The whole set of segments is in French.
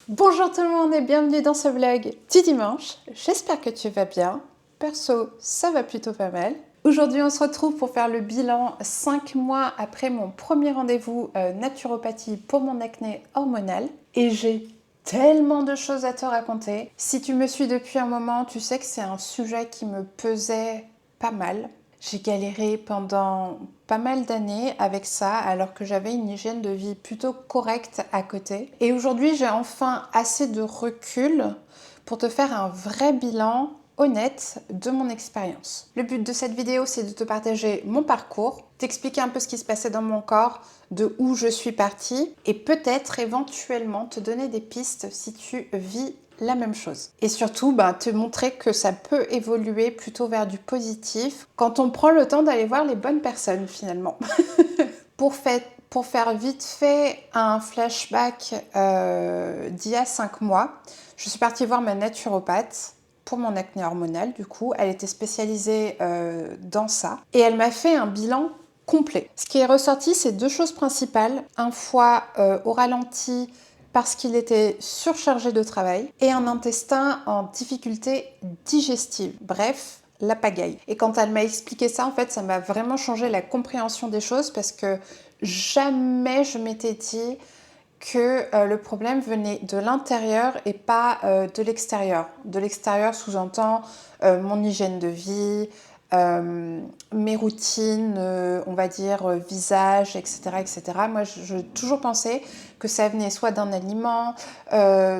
Bonjour tout le monde et bienvenue dans ce vlog du dimanche. J'espère que tu vas bien. Perso, ça va plutôt pas mal. Aujourd'hui, on se retrouve pour faire le bilan 5 mois après mon premier rendez-vous naturopathie pour mon acné hormonal. Et j'ai tellement de choses à te raconter. Si tu me suis depuis un moment, tu sais que c'est un sujet qui me pesait pas mal. J'ai galéré pendant pas mal d'années avec ça alors que j'avais une hygiène de vie plutôt correcte à côté. Et aujourd'hui, j'ai enfin assez de recul pour te faire un vrai bilan honnête de mon expérience. Le but de cette vidéo, c'est de te partager mon parcours, t'expliquer un peu ce qui se passait dans mon corps, de où je suis partie et peut-être éventuellement te donner des pistes si tu vis la même chose. Et surtout, te montrer que ça peut évoluer plutôt vers du positif quand on prend le temps d'aller voir les bonnes personnes finalement. Pour faire vite fait un flashback d'il y a 5 mois, je suis partie voir ma naturopathe pour mon acné hormonal du coup. Elle était spécialisée dans ça et elle m'a fait un bilan complet. Ce qui est ressorti, c'est deux choses principales. Un foie au ralenti parce qu'il était surchargé de travail et un intestin en difficulté digestive. Bref, la pagaille. Et quand elle m'a expliqué ça, en fait, ça m'a vraiment changé la compréhension des choses parce que jamais je m'étais dit que le problème venait de l'intérieur et pas de l'extérieur. De l'extérieur sous-entend mon hygiène de vie, mes routines, on va dire visage, etc., etc. Moi, j'ai toujours pensé que ça venait soit d'un aliment,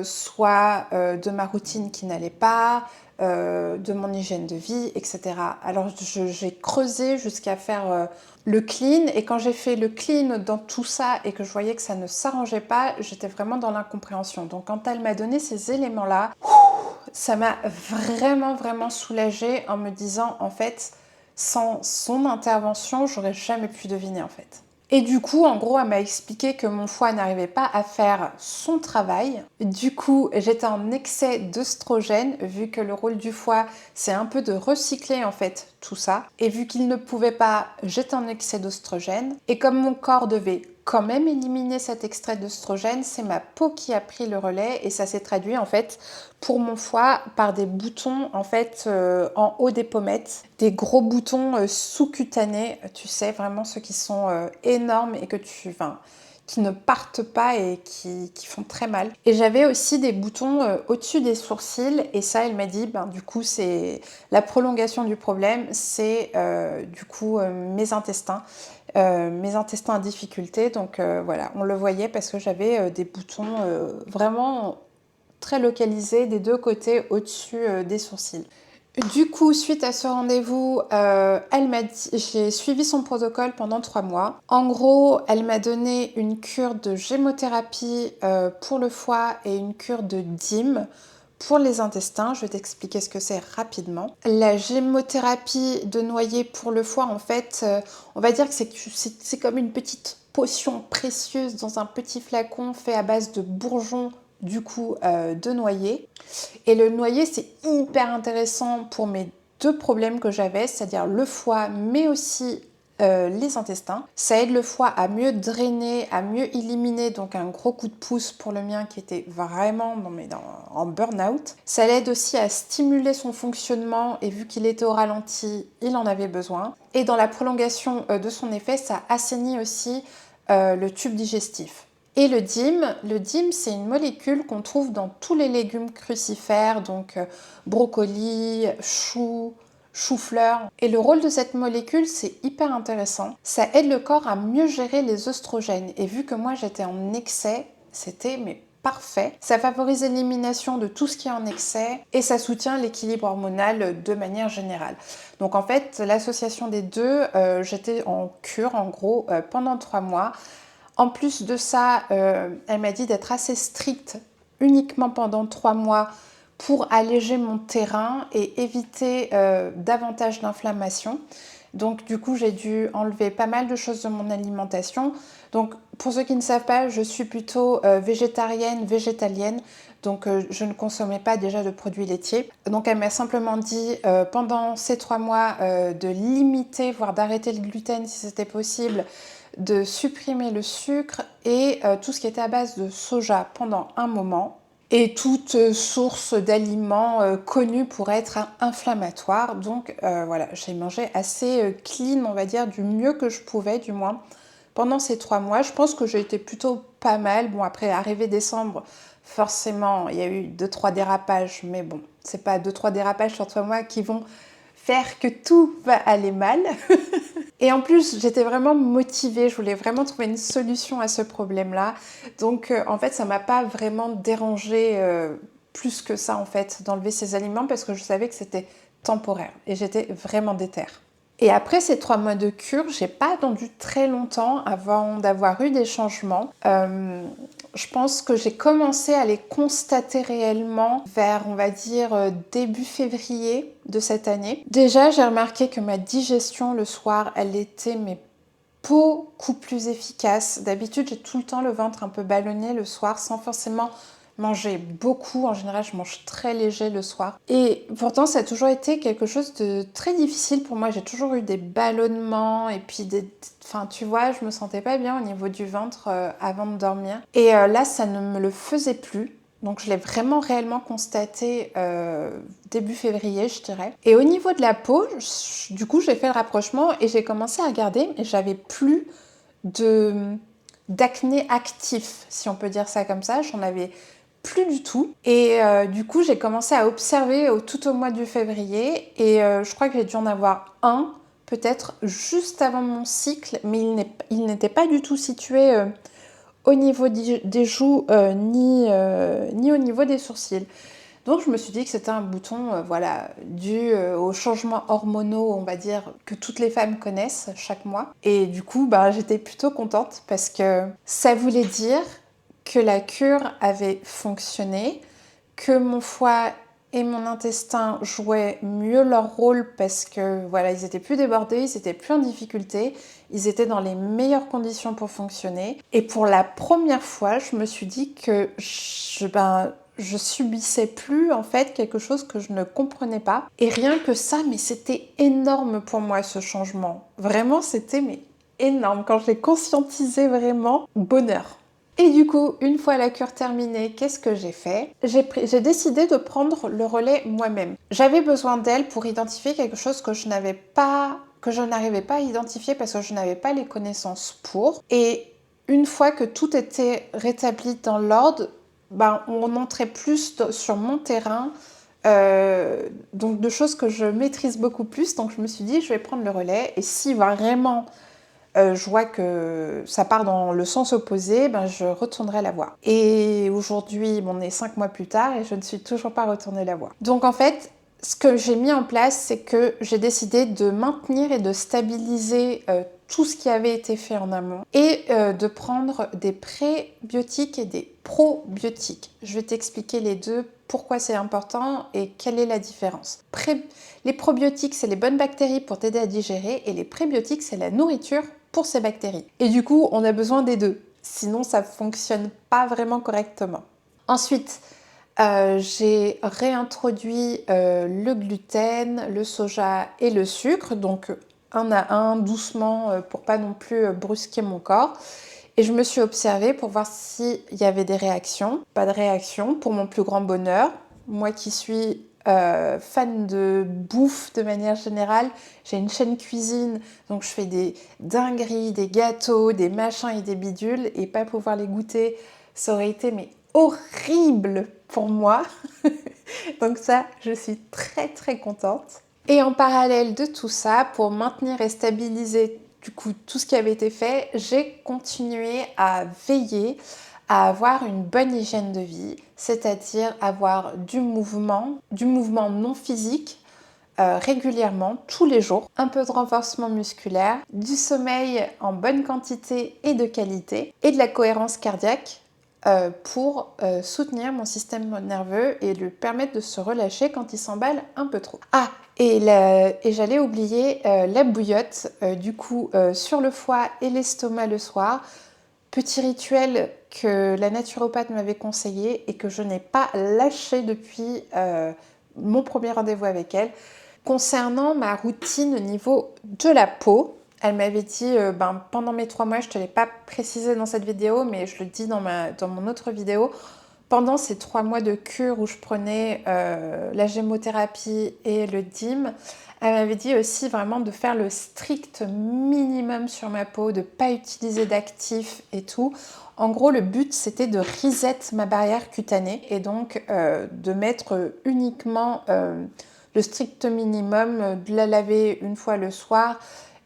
soit de ma routine qui n'allait pas, de mon hygiène de vie, etc. Alors, j'ai creusé jusqu'à faire le clean, et quand j'ai fait le clean dans tout ça et que je voyais que ça ne s'arrangeait pas, j'étais vraiment dans l'incompréhension. Donc, quand elle m'a donné ces éléments-là, ça m'a vraiment soulagée en me disant, en fait, sans son intervention, j'aurais jamais pu deviner, en fait. Et du coup, en gros, elle m'a expliqué que mon foie n'arrivait pas à faire son travail. Du coup, j'étais en excès d'œstrogène, vu que le rôle du foie, c'est un peu de recycler en fait tout ça. Et vu qu'il ne pouvait pas, j'étais en excès d'œstrogène. Et comme mon corps devait quand même éliminer cet extrait d'œstrogène, c'est ma peau qui a pris le relais et ça s'est traduit en fait pour mon foie par des boutons en fait en haut des pommettes, des gros boutons sous-cutanés, tu sais, vraiment ceux qui sont énormes et qui ne partent pas et qui font très mal. Et j'avais aussi des boutons au-dessus des sourcils et ça, elle m'a dit, du coup, c'est la prolongation du problème, c'est mes intestins. Mes intestins en difficulté, donc voilà, on le voyait parce que j'avais des boutons vraiment très localisés des deux côtés au-dessus des sourcils. Du coup, suite à ce rendez-vous, j'ai suivi son protocole pendant 3 mois. En gros, elle m'a donné une cure de gémothérapie pour le foie et une cure de DIM pour les intestins. Je vais t'expliquer ce que c'est rapidement. La gémothérapie de noyer pour le foie, en fait, on va dire que c'est comme une petite potion précieuse dans un petit flacon fait à base de bourgeons de noyer. Et le noyer, c'est hyper intéressant pour mes deux problèmes que j'avais, c'est-à-dire le foie, mais aussi les intestins. Ça aide le foie à mieux drainer, à mieux éliminer, donc un gros coup de pouce pour le mien qui était vraiment en burn-out. Ça l'aide aussi à stimuler son fonctionnement et vu qu'il était au ralenti, il en avait besoin. Et dans la prolongation de son effet, ça assainit aussi le tube digestif. Et le DIM, c'est une molécule qu'on trouve dans tous les légumes crucifères, donc brocoli, chou-fleur. Et le rôle de cette molécule, c'est hyper intéressant. Ça aide le corps à mieux gérer les œstrogènes. Et vu que moi j'étais en excès, c'était parfait. Ça favorise l'élimination de tout ce qui est en excès et ça soutient l'équilibre hormonal de manière générale. Donc en fait, l'association des deux, j'étais en cure en gros pendant 3 mois. En plus de ça, elle m'a dit d'être assez stricte uniquement pendant 3 mois pour alléger mon terrain et éviter davantage d'inflammation. Donc du coup, j'ai dû enlever pas mal de choses de mon alimentation. Donc pour ceux qui ne savent pas, je suis plutôt végétarienne, végétalienne. Donc je ne consommais pas déjà de produits laitiers. Donc elle m'a simplement dit pendant ces 3 mois de limiter, voire d'arrêter le gluten si c'était possible, de supprimer le sucre et tout ce qui était à base de soja pendant un moment. et toute source d'aliments connue pour être inflammatoire. Donc voilà, j'ai mangé assez clean, on va dire, du mieux que je pouvais du moins. Pendant ces 3 mois, je pense que j'ai été plutôt pas mal. Bon, après, arrivé décembre, forcément, il y a eu 2-3 dérapages. Mais bon, c'est pas 2-3 dérapages sur 3 mois qui vont faire que tout va aller mal. Et en plus, j'étais vraiment motivée. Je voulais vraiment trouver une solution à ce problème-là. Donc, en fait, ça m'a pas vraiment dérangée plus que ça, en fait, d'enlever ces aliments parce que je savais que c'était temporaire. Et j'étais vraiment déter. Et après ces 3 mois de cure, j'ai pas attendu très longtemps avant d'avoir eu des changements. Je pense que j'ai commencé à les constater réellement vers, on va dire, début février de cette année. Déjà, j'ai remarqué que ma digestion le soir, elle était beaucoup plus efficace. D'habitude, j'ai tout le temps le ventre un peu ballonné le soir sans forcément manger beaucoup. En général, je mange très léger le soir. Et pourtant, ça a toujours été quelque chose de très difficile pour moi. J'ai toujours eu des ballonnements et puis Enfin, tu vois, je me sentais pas bien au niveau du ventre avant de dormir. Et là, ça ne me le faisait plus. Donc je l'ai vraiment réellement constaté début février, je dirais. Et au niveau de la peau, du coup, j'ai fait le rapprochement et j'ai commencé à regarder et j'avais plus d'acné actif, si on peut dire ça comme ça. J'en avais plus du tout. Et du coup, j'ai commencé à observer tout au mois de février et je crois que j'ai dû en avoir un, peut-être juste avant mon cycle, mais il n'était pas du tout situé au niveau des joues ni au niveau des sourcils. Donc je me suis dit que c'était un bouton voilà, dû aux changements hormonaux, on va dire, que toutes les femmes connaissent chaque mois. Et du coup, j'étais plutôt contente parce que ça voulait dire que la cure avait fonctionné, que mon foie et mon intestin jouaient mieux leur rôle parce que voilà, ils étaient plus débordés, ils étaient plus en difficulté, ils étaient dans les meilleures conditions pour fonctionner. Et pour la première fois, je me suis dit que je subissais plus en fait quelque chose que je ne comprenais pas. Et rien que ça, mais c'était énorme pour moi ce changement. Vraiment, c'était énorme. Quand je l'ai conscientisé vraiment, bonheur. Et du coup, une fois la cure terminée, qu'est-ce que j'ai fait? J'ai décidé de prendre le relais moi-même. J'avais besoin d'elle pour identifier quelque chose que je n'arrivais pas à identifier parce que je n'avais pas les connaissances pour. Et une fois que tout était rétabli dans l'ordre, on entrait plus sur mon terrain, donc de choses que je maîtrise beaucoup plus. Donc je me suis dit, je vais prendre le relais et si vraiment je vois que ça part dans le sens opposé, je retournerai la voir. Et aujourd'hui, on est 5 mois plus tard et je ne suis toujours pas retournée la voir. Donc en fait, ce que j'ai mis en place, c'est que j'ai décidé de maintenir et de stabiliser tout ce qui avait été fait en amont et de prendre des prébiotiques et des probiotiques. Je vais t'expliquer les deux, pourquoi c'est important et quelle est la différence. Les probiotiques, c'est les bonnes bactéries pour t'aider à digérer et les prébiotiques, c'est la nourriture pour ces bactéries. Et du coup, on a besoin des deux. Sinon, ça ne fonctionne pas vraiment correctement. Ensuite, j'ai réintroduit le gluten, le soja et le sucre, donc un à un, doucement, pour pas non plus brusquer mon corps. Et je me suis observée pour voir s'il y avait des réactions. Pas de réaction, pour mon plus grand bonheur. Moi qui suis fan de bouffe de manière générale, j'ai une chaîne cuisine, donc je fais des dingueries, des gâteaux, des machins et des bidules, et pas pouvoir les goûter, ça aurait été horrible pour moi. Donc ça, je suis très très contente. Et en parallèle de tout ça, pour maintenir et stabiliser du coup tout ce qui avait été fait, j'ai continué à veiller à avoir une bonne hygiène de vie, c'est-à-dire avoir du mouvement non physique régulièrement, tous les jours, un peu de renforcement musculaire, du sommeil en bonne quantité et de qualité, et de la cohérence cardiaque pour soutenir mon système nerveux et lui permettre de se relâcher quand il s'emballe un peu trop. Ah, et j'allais oublier la bouillotte, sur le foie et l'estomac le soir. Petit rituel que la naturopathe m'avait conseillé et que je n'ai pas lâché depuis mon premier rendez-vous avec elle. Concernant ma routine au niveau de la peau, elle m'avait dit, pendant mes 3 mois, je ne te l'ai pas précisé dans cette vidéo, mais je le dis dans mon autre vidéo, Pendant ces 3 mois de cure où je prenais la gémothérapie et le DIM, elle m'avait dit aussi vraiment de faire le strict minimum sur ma peau, de ne pas utiliser d'actifs et tout. En gros, le but, c'était de reset ma barrière cutanée et donc de mettre uniquement le strict minimum, de la laver une fois le soir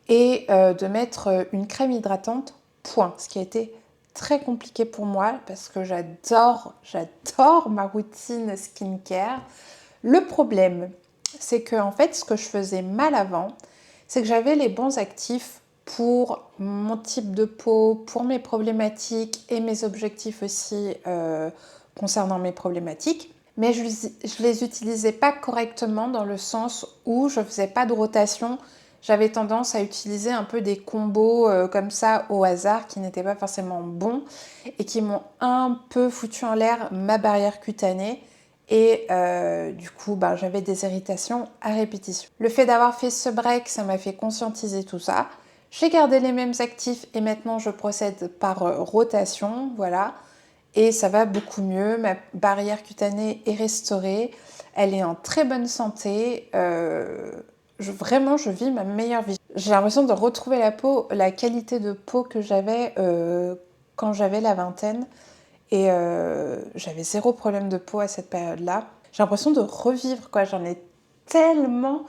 et de mettre une crème hydratante, point. Ce qui a été très compliqué pour moi parce que j'adore ma routine skincare. Le problème, c'est que en fait, ce que je faisais mal avant, c'est que j'avais les bons actifs pour mon type de peau, pour mes problématiques et mes objectifs aussi concernant mes problématiques. Mais je les utilisais pas correctement dans le sens où je faisais pas de rotation. J'avais tendance à utiliser un peu des combos comme ça au hasard qui n'étaient pas forcément bons et qui m'ont un peu foutu en l'air ma barrière cutanée. Et du coup, j'avais des irritations à répétition. Le fait d'avoir fait ce break, ça m'a fait conscientiser tout ça. J'ai gardé les mêmes actifs et maintenant je procède par rotation, voilà. Et ça va beaucoup mieux, ma barrière cutanée est restaurée, elle est en très bonne santé. Vraiment, je vis ma meilleure vie. J'ai l'impression de retrouver la qualité de peau que j'avais quand j'avais la vingtaine. Et j'avais 0 problème de peau à cette période-là. J'ai l'impression de revivre, quoi. J'en ai tellement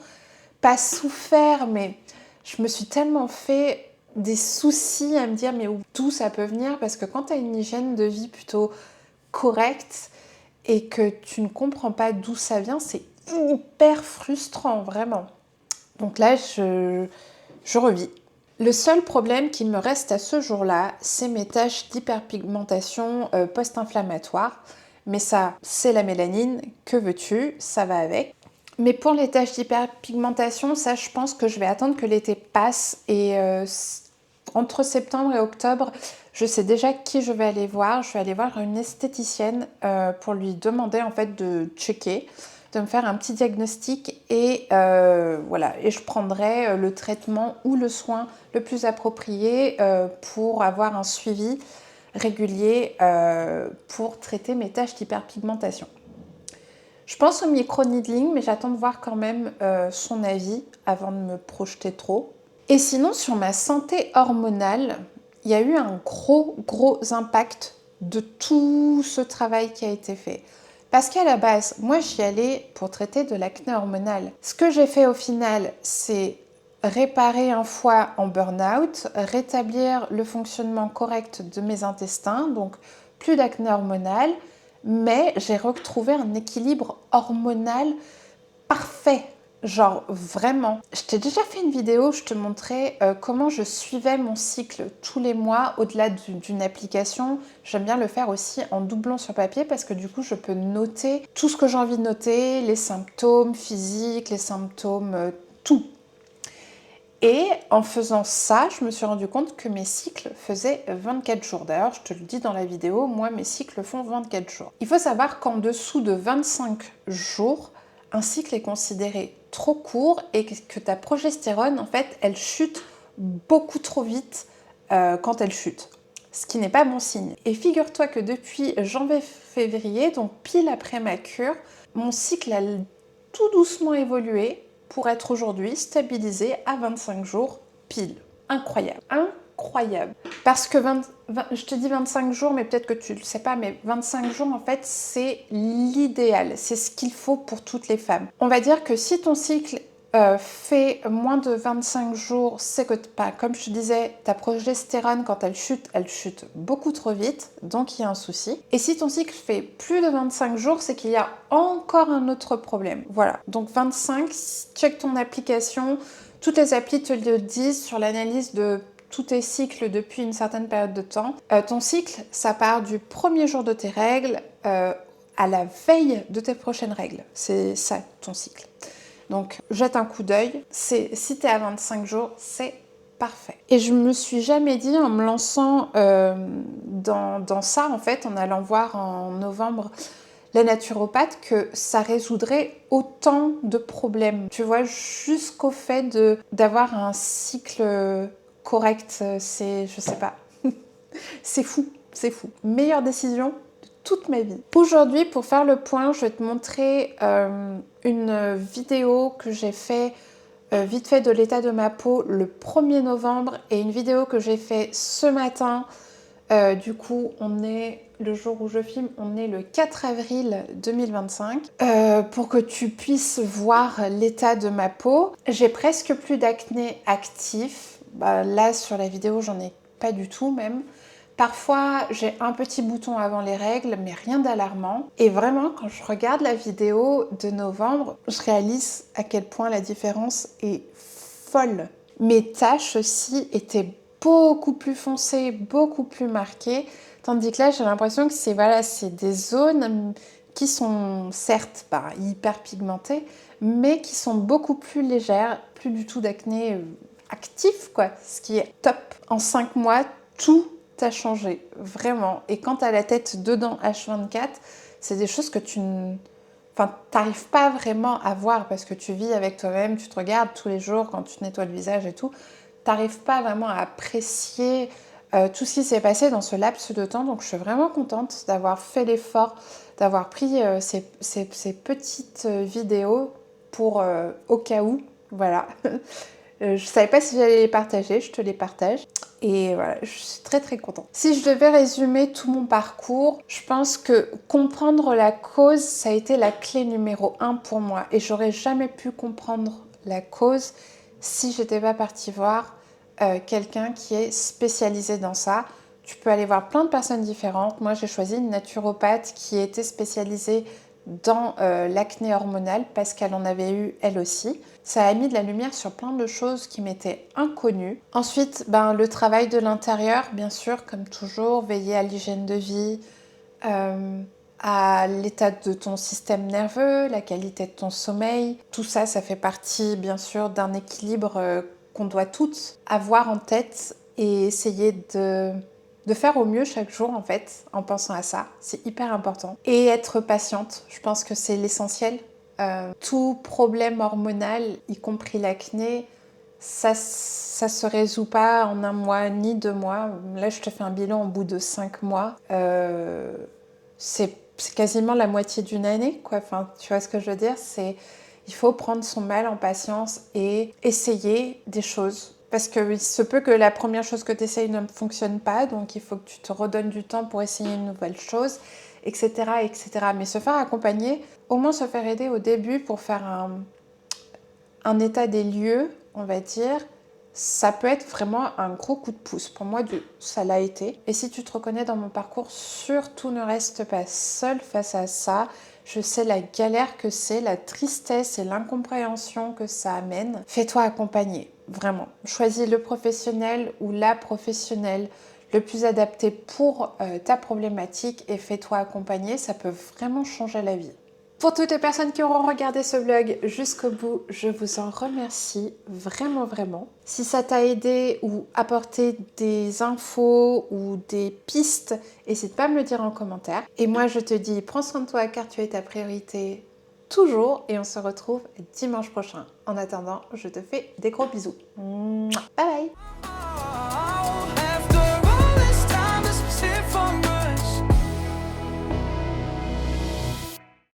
pas souffert, mais je me suis tellement fait des soucis à me dire mais d'où ça peut venir, parce que quand tu as une hygiène de vie plutôt correcte et que tu ne comprends pas d'où ça vient, c'est hyper frustrant, vraiment. Donc là, je revis. Le seul problème qui me reste à ce jour-là, c'est mes taches d'hyperpigmentation post-inflammatoire. Mais ça, c'est la mélanine, que veux-tu, ça va avec. Mais pour les taches d'hyperpigmentation, ça, je pense que je vais attendre que l'été passe. Et entre septembre et octobre, je sais déjà qui je vais aller voir. Je vais aller voir une esthéticienne pour lui demander en fait de checker, de me faire un petit diagnostic et voilà. Et je prendrai le traitement ou le soin le plus approprié pour avoir un suivi régulier pour traiter mes taches d'hyperpigmentation. Je pense au micro-needling, mais j'attends de voir quand même son avis avant de me projeter trop. Et sinon, sur ma santé hormonale, il y a eu un gros impact de tout ce travail qui a été fait. Parce qu'à la base, moi j'y allais pour traiter de l'acné hormonal. Ce que j'ai fait au final, c'est réparer un foie en burn-out, rétablir le fonctionnement correct de mes intestins, donc plus d'acné hormonal, mais j'ai retrouvé un équilibre hormonal parfait. Genre vraiment. Je t'ai déjà fait une vidéo, je te montrais comment je suivais mon cycle tous les mois au-delà d'une application. J'aime bien le faire aussi en doublon sur papier parce que du coup je peux noter tout ce que j'ai envie de noter, les symptômes physiques, les symptômes, tout. Et en faisant ça, je me suis rendu compte que mes cycles faisaient 24 jours. D'ailleurs, je te le dis dans la vidéo, moi mes cycles font 24 jours. Il faut savoir qu'en dessous de 25 jours, un cycle est considéré trop court et que ta progestérone, en fait, elle chute beaucoup trop vite quand elle chute. Ce qui n'est pas bon signe. Et figure-toi que depuis janvier-février, donc pile après ma cure, mon cycle a tout doucement évolué pour être aujourd'hui stabilisé à 25 jours pile. Incroyable. Incroyable. Parce que je te dis 25 jours, mais peut-être que tu ne le sais pas, mais 25 jours, en fait, c'est l'idéal. C'est ce qu'il faut pour toutes les femmes. On va dire que si ton cycle fait moins de 25 jours, c'est que, comme je te disais, ta progestérone, quand elle chute beaucoup trop vite, donc il y a un souci. Et si ton cycle fait plus de 25 jours, c'est qu'il y a encore un autre problème. Voilà, donc 25, check ton application. Toutes les applis te le disent sur l'analyse de tous tes cycles depuis une certaine période de temps. Ton cycle, ça part du premier jour de tes règles à la veille de tes prochaines règles. C'est ça, ton cycle. Donc, jette un coup d'œil. Si tu es à 25 jours, c'est parfait. Et je me suis jamais dit, en me lançant dans ça, en fait, en allant voir en novembre la naturopathe, que ça résoudrait autant de problèmes. Tu vois, jusqu'au fait d'avoir un cycle correct, je sais pas. C'est fou, c'est fou. Meilleure décision de toute ma vie. Aujourd'hui, pour faire le point, je vais te montrer une vidéo que j'ai fait vite fait de l'état de ma peau le 1er novembre et une vidéo que j'ai fait ce matin. Du coup, on est le jour où je filme, on est le 4 avril 2025. Pour que tu puisses voir l'état de ma peau, j'ai presque plus d'acné actif. Bah, là, sur la vidéo, j'en ai pas du tout même. Parfois, j'ai un petit bouton avant les règles, mais rien d'alarmant. Et vraiment, quand je regarde la vidéo de novembre, je réalise à quel point la différence est folle. Mes taches aussi étaient beaucoup plus foncées, beaucoup plus marquées. Tandis que là, j'ai l'impression que c'est des zones qui sont certes pas hyper pigmentées, mais qui sont beaucoup plus légères, plus du tout d'acné actif, quoi. Ce qui est top. En 5 mois, tout a changé, vraiment. Et quand tu as la tête dedans H24, c'est des choses que tu t'arrives pas vraiment à voir parce que tu vis avec toi-même, tu te regardes tous les jours quand tu te nettoies le visage et tout. T'arrives pas vraiment à apprécier tout ce qui s'est passé dans ce laps de temps. Donc je suis vraiment contente d'avoir fait l'effort, d'avoir pris ces petites vidéos pour au cas où, voilà. Je savais pas si j'allais les partager, je te les partage. Et voilà, je suis très très contente. Si je devais résumer tout mon parcours, je pense que comprendre la cause, ça a été la clé numéro 1 pour moi. Et j'aurais jamais pu comprendre la cause si j'étais pas partie voir quelqu'un qui est spécialisé dans ça. Tu peux aller voir plein de personnes différentes. Moi, j'ai choisi une naturopathe qui était spécialisée dans l'acné hormonal parce qu'elle en avait eu elle aussi. Ça a mis de la lumière sur plein de choses qui m'étaient inconnues. Ensuite, le travail de l'intérieur, bien sûr, comme toujours, veiller à l'hygiène de vie, à l'état de ton système nerveux, la qualité de ton sommeil. Tout ça, ça fait partie, bien sûr, d'un équilibre qu'on doit toutes avoir en tête et essayer de faire au mieux chaque jour en fait, en pensant à ça. C'est hyper important. Et être patiente, je pense que c'est l'essentiel. Tout problème hormonal, y compris l'acné, ça se résout pas en 1 mois ni 2 mois. Là, je te fais un bilan au bout de 5 mois. C'est quasiment la moitié d'une année, quoi. Enfin, tu vois ce que je veux dire? Il faut prendre son mal en patience et essayer des choses. Parce qu'il se peut que la première chose que tu essayes ne fonctionne pas, donc il faut que tu te redonnes du temps pour essayer une nouvelle chose, etc., etc. Mais se faire accompagner, au moins se faire aider au début pour faire un état des lieux, on va dire, ça peut être vraiment un gros coup de pouce. Pour moi, ça l'a été. Et si tu te reconnais dans mon parcours, surtout ne reste pas seul face à ça. Je sais la galère que c'est, la tristesse et l'incompréhension que ça amène. Fais-toi accompagner, vraiment. Choisis le professionnel ou la professionnelle le plus adapté pour ta problématique et fais-toi accompagner. Ça peut vraiment changer la vie. Pour toutes les personnes qui auront regardé ce vlog jusqu'au bout, je vous en remercie vraiment, vraiment. Si ça t'a aidé ou apporté des infos ou des pistes, n'hésite pas à me le dire en commentaire. Et moi, je te dis, prends soin de toi car tu es ta priorité toujours et on se retrouve dimanche prochain. En attendant, je te fais des gros bisous. Bye bye!